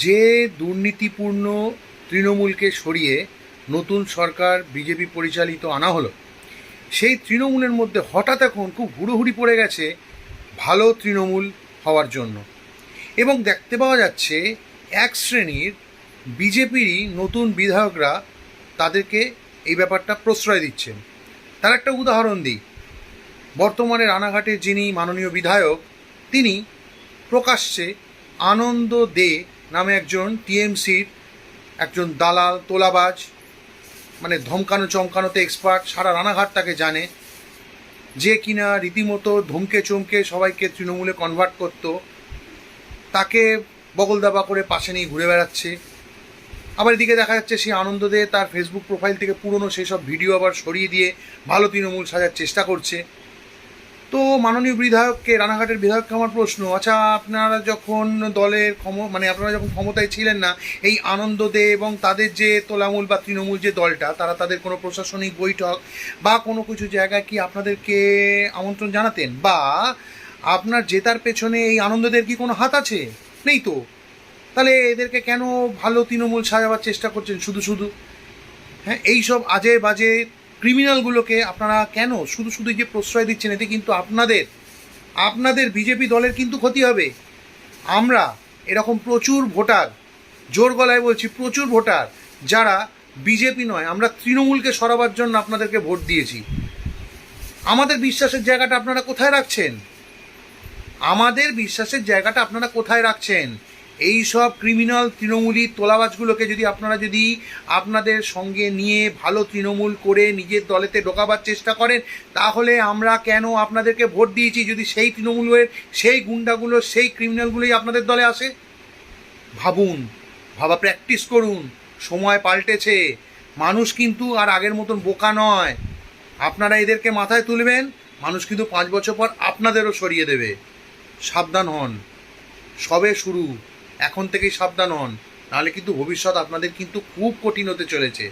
যে দুর্নীতিপূর্ণ তৃণমূলকে সরিয়ে নতুন সরকার বিজেপি পরিচালিত আনা হলো, সেই তৃণমূলের মধ্যে হঠাৎ এখন খুব হুড়োহুড়ি পড়ে গেছে ভালো তৃণমূল হওয়ার জন্য। এবং দেখতে পাওয়া যাচ্ছে এক শ্রেণীর বিজেপিরই নতুন বিধায়করা তাদেরকে এই ব্যাপারটা প্রশ্রয় দিচ্ছেন। তার একটা উদাহরণ দিই। বর্তমানে রানাঘাটের যিনি মাননীয় বিধায়ক, তিনি প্রকাশ্যে আনন্দ দে নামে একজন টিএমসির একজন দালাল, তোলাবাজ, মানে ধমকানো চমকানোতে এক্সপার্ট, সারা রানাঘাট তাকে জানে, যে কিনা রীতিমতো ধমকে চমকে সবাইকে তৃণমূলে কনভার্ট করতো, তাকে বগল দাবা করে পাশে নিয়ে ঘুরে বেড়াচ্ছে। আবার এদিকে দেখা যাচ্ছে সেই আনন্দ দে তার ফেসবুক প্রোফাইল থেকে পুরনো সেই সব ভিডিও আবার সরিয়ে দিয়ে ভালো তৃণমূল সাজার চেষ্টা করছে। তো মাননীয় বিধায়ককে, রানাঘাটের বিধায়ককে আমার প্রশ্ন, আচ্ছা আপনারা যখন দলের আপনারা যখন ক্ষমতায় ছিলেন না, এই আনন্দ দে এবং তাদের যে তোলামূল বা তৃণমূল যে দলটা, তারা তাদের কোনো প্রশাসনিক বৈঠক বা কোনো কিছু জায়গায় কি আপনাদেরকে আমন্ত্রণ জানাতেন? বা আপনার জেতার পেছনে এই আনন্দদের কি কোনো হাত আছে? নেই তো। তাহলে এদেরকে কেন ভালো তৃণমূল সাজাবার চেষ্টা করছেন শুধু শুধু? হ্যাঁ, এইসব আজে বাজে ক্রিমিনালগুলোকে আপনারা কেন শুধু শুধু যে প্রশ্রয় দিচ্ছেন? এতে কিন্তু আপনাদের বিজেপি দলের কিন্তু ক্ষতি হবে। আমরা এরকম প্রচুর ভোটার, জোর গলায় বলছি, প্রচুর ভোটার যারা বিজেপি নয়, আমরা তৃণমূলকে সরাবার জন্য আপনাদেরকে ভোট দিয়েছি। আমাদের বিশ্বাসের জায়গাটা আপনারা কোথায় রাখছেন? আমাদের বিশ্বাসের জায়গাটা আপনারা কোথায় রাখছেন? এই সব ক্রিমিনাল তৃণমূলী তোলাবাজগুলোকে যদি আপনাদের সঙ্গে নিয়ে ভালো তৃণমূল করে নিজের দলেতে ঢোকাবার চেষ্টা করেন, তাহলে আমরা কেন আপনাদেরকে ভোট দিয়েছি যদি সেই তৃণমূলের সেই গুন্ডাগুলো, সেই ক্রিমিনালগুলোই আপনাদের দলে আসে? ভাবুন, ভাবা প্র্যাকটিস করুন। সময় পাল্টেছে, মানুষ কিন্তু আর আগের মতন বোকা নয়। আপনারা এদেরকে মাথায় তুলবেন, মানুষ কিন্তু 5 বছর পর আপনাদেরও সরিয়ে দেবে। সাবধান হন, সবে শুরু, এখন থেকেই সাবধান হন, নাহলে কিন্তু ভবিষ্যৎ আপনাদের কিন্তু খুব কঠিন হতে চলেছে।